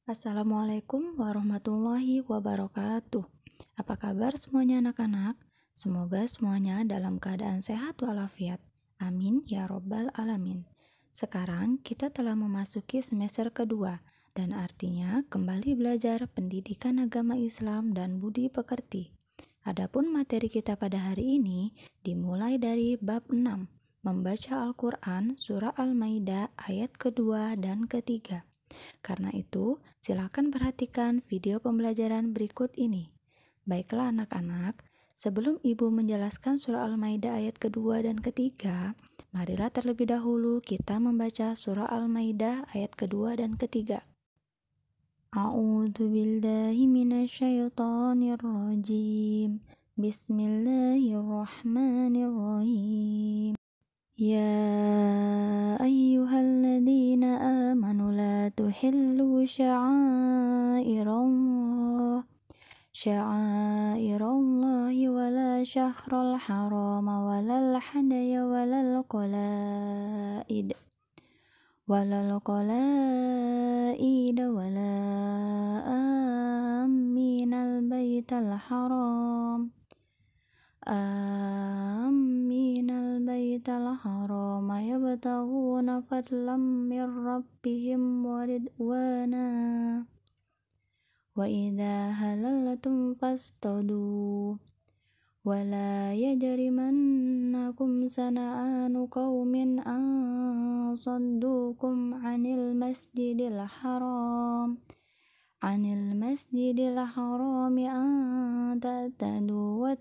Assalamualaikum warahmatullahi wabarakatuh. Apa kabar semuanya anak-anak? Semoga semuanya dalam keadaan sehat walafiat. Amin ya robbal alamin. Sekarang kita telah memasuki semester kedua dan artinya kembali belajar pendidikan agama Islam dan budi pekerti. Adapun materi kita pada hari ini dimulai dari bab 6, membaca Al-Quran surah Al-Maidah ayat kedua dan ketiga. Karena itu, silakan perhatikan video pembelajaran berikut ini. Baiklah anak-anak, sebelum Ibu menjelaskan surah Al-Maidah ayat kedua dan ketiga, marilah terlebih dahulu kita membaca surah Al-Maidah ayat kedua dan ketiga. A'udzu billahi minasyaitonir rajim. Bismillahirrahmanirrahim. Ya ayyuhalladzina amanu la tuhillu sya'airallahi wala syahrul harama walal hadaya walal qalaid wala aminal baital haram yabtaghuna fadlan min rabbihim wa ridwana wa idza halaltum fastadu wa la yajrimannakum sana'anu qaumin an saddukum 'anil masjidil haram an ta'tadu wa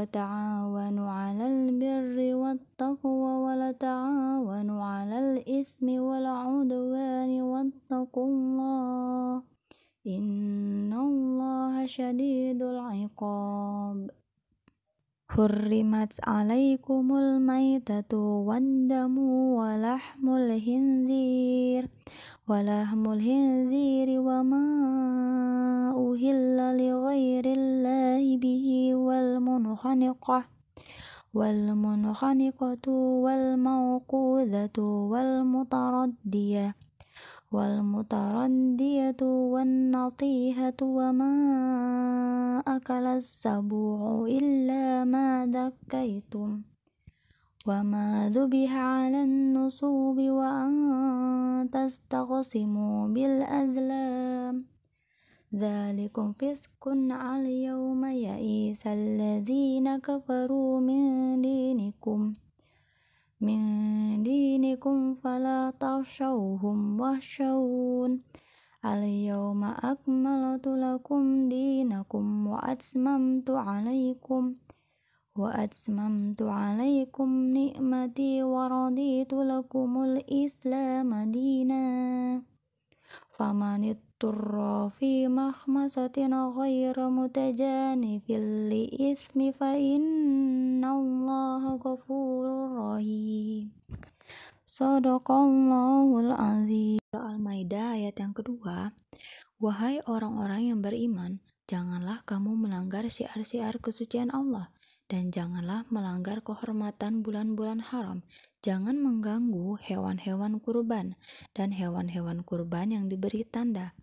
ta'awanu 'alal birri wattaqwa wa la ta'awanu 'alal itsmi wal 'udwani wattaqullaha innallaha syadidul 'iqab. Hurrimat 'alaikumul maitatu waddamu wa lahmul khinziri wa ma uhilla li ghairillahi bihi wal munkhaniqatu wal mawqudhatu wal mutaraddiyatu wan natihatu wa ma akalas sabu'u illa ma dhakkaitum wa ma dhubiha 'alan nusubi wa an tastaqsimu bil azlam dzalikum fiskun 'al yawma ya'isal ladzina kafaru min dinikum fala takhshawhum wakhshawun al yawma akmaltu lakum dinakum wa atmamtu 'alaikum ni'mati wa raditu lakumul islama dinan famanitturra fi makhmasatin ghayra mutajanifin li itsmi fa innallaha ghafurur rahim. Shadaqallahul azim. Al-Maidah ayat yang kedua. Wahai orang-orang yang beriman, janganlah kamu melanggar syiar-syiar kesucian Allah dan janganlah melanggar kehormatan bulan-bulan haram. Jangan mengganggu hewan-hewan kurban dan hewan-hewan kurban yang diberi tanda.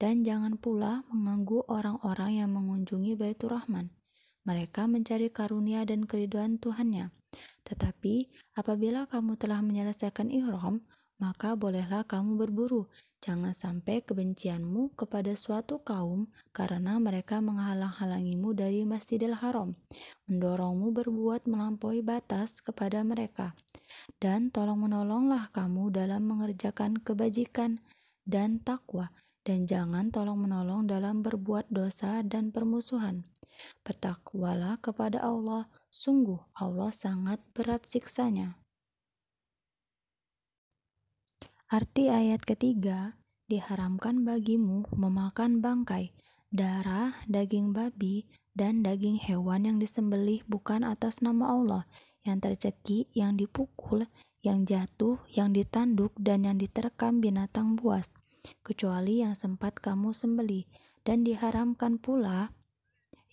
Dan jangan pula mengganggu orang-orang yang mengunjungi Baitur Rahman. Mereka mencari karunia dan keridhaan Tuhannya. Tetapi apabila kamu telah menyelesaikan ihram, maka bolehlah kamu berburu. Jangan sampai kebencianmu kepada suatu kaum karena mereka menghalang-halangimu dari Masjidil Haram, mendorongmu berbuat melampaui batas kepada mereka. Dan tolong-menolonglah kamu dalam mengerjakan kebajikan dan takwa, dan jangan tolong-menolong dalam berbuat dosa dan permusuhan. Bertakwalah kepada Allah, sungguh Allah sangat berat siksanya. Arti ayat ketiga, diharamkan bagimu memakan bangkai, darah, daging babi, dan daging hewan yang disembelih bukan atas nama Allah, yang tercekik, yang dipukul, yang jatuh, yang ditanduk, dan yang diterkam binatang buas, kecuali yang sempat kamu sembelih, dan diharamkan pula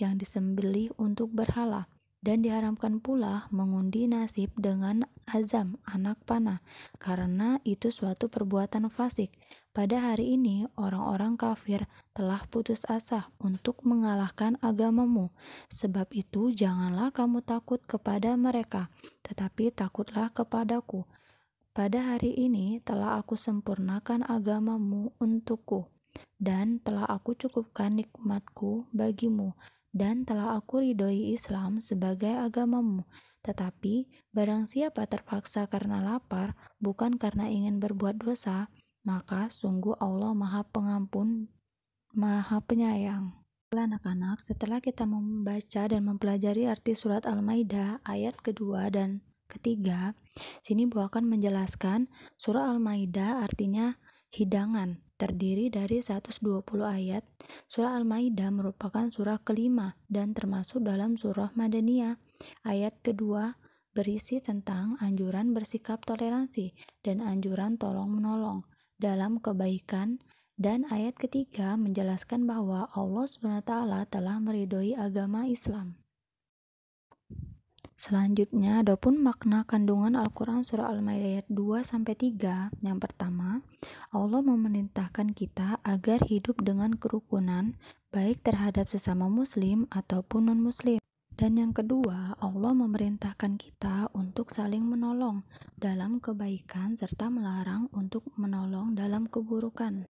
yang disembelih untuk berhala, Dan diharamkan pula mengundi nasib dengan azam, anak panah, karena itu suatu perbuatan fasik. Pada hari ini, orang-orang kafir telah putus asa untuk mengalahkan agamamu. Sebab itu, janganlah kamu takut kepada mereka, tetapi takutlah kepadaku. Pada hari ini telah aku sempurnakan agamamu untukku, dan telah aku cukupkan nikmatku bagimu, dan telah aku ridhoi Islam sebagai agamamu. Tetapi barang siapa terpaksa karena lapar, bukan karena ingin berbuat dosa, maka sungguh Allah Maha Pengampun, Maha Penyayang. Anak-anak, setelah kita membaca dan mempelajari arti surat Al-Maidah ayat kedua dan ketiga, sini Bu akan menjelaskan surah Al-Maidah artinya hidangan, terdiri dari 120 ayat. Surah Al-Maidah merupakan surah kelima dan termasuk dalam surah Madaniyah. Ayat kedua berisi tentang anjuran bersikap toleransi dan anjuran tolong-menolong dalam kebaikan, dan ayat ketiga menjelaskan bahwa Allah SWT telah meridhoi agama Islam. Selanjutnya, adapun makna kandungan Al-Quran surah Al-Maidah ayat 2-3. Yang pertama, Allah memerintahkan kita agar hidup dengan kerukunan, baik terhadap sesama muslim ataupun non-muslim. Dan yang kedua, Allah memerintahkan kita untuk saling menolong dalam kebaikan serta melarang untuk menolong dalam keburukan.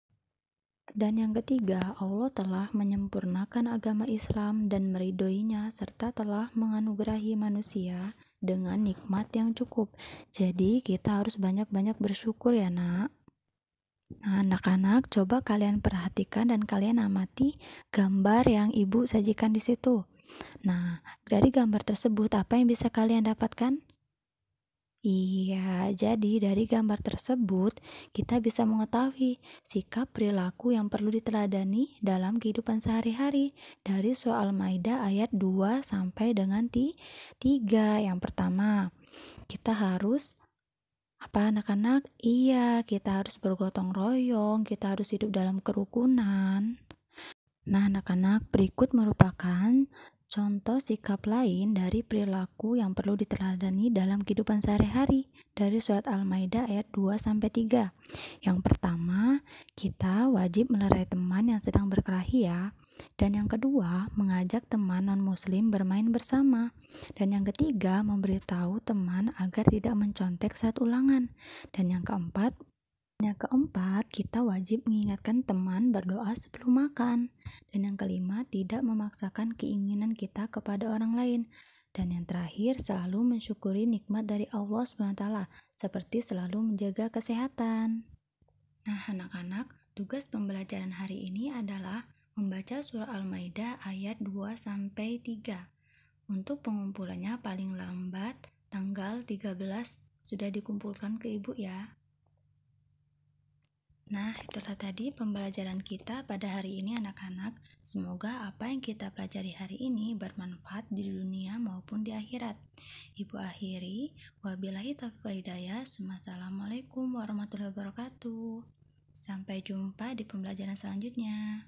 Dan yang ketiga, Allah telah menyempurnakan agama Islam dan meridhoinya serta telah menganugerahi manusia dengan nikmat yang cukup. Jadi kita harus banyak-banyak bersyukur ya nak. Nah, anak-anak, coba kalian perhatikan dan kalian amati gambar yang ibu sajikan di situ. Nah, dari gambar tersebut apa yang bisa kalian dapatkan? Iya, jadi dari gambar tersebut kita bisa mengetahui sikap perilaku yang perlu diteladani dalam kehidupan sehari-hari dari surah Al-Maidah ayat 2 sampai dengan 3. Yang pertama, kita harus apa anak-anak? Iya, kita harus bergotong royong, kita harus hidup dalam kerukunan. Nah, anak-anak, berikut merupakan contoh sikap lain dari perilaku yang perlu diteladani dalam kehidupan sehari-hari dari surat Al-Maidah ayat 2-3. Yang pertama, kita wajib melerai teman yang sedang berkelahi ya. Dan yang kedua, mengajak teman non-muslim bermain bersama. Dan yang ketiga, memberitahu teman agar tidak mencontek saat ulangan. Dan yang keempat, kita wajib mengingatkan teman berdoa sebelum makan. Dan yang kelima, tidak memaksakan keinginan kita kepada orang lain. Dan yang terakhir, selalu mensyukuri nikmat dari Allah SWT, seperti selalu menjaga kesehatan. Nah, anak-anak, tugas pembelajaran hari ini adalah membaca surah Al-Maidah ayat 2-3. Untuk pengumpulannya paling lambat tanggal 13 sudah dikumpulkan ke ibu ya. Nah, itulah tadi pembelajaran kita pada hari ini anak-anak. Semoga apa yang kita pelajari hari ini bermanfaat di dunia maupun di akhirat. Ibu akhiri, wabillahi taufiq wal hidayah. Wassalamualaikum warahmatullahi wabarakatuh. Sampai jumpa di pembelajaran selanjutnya.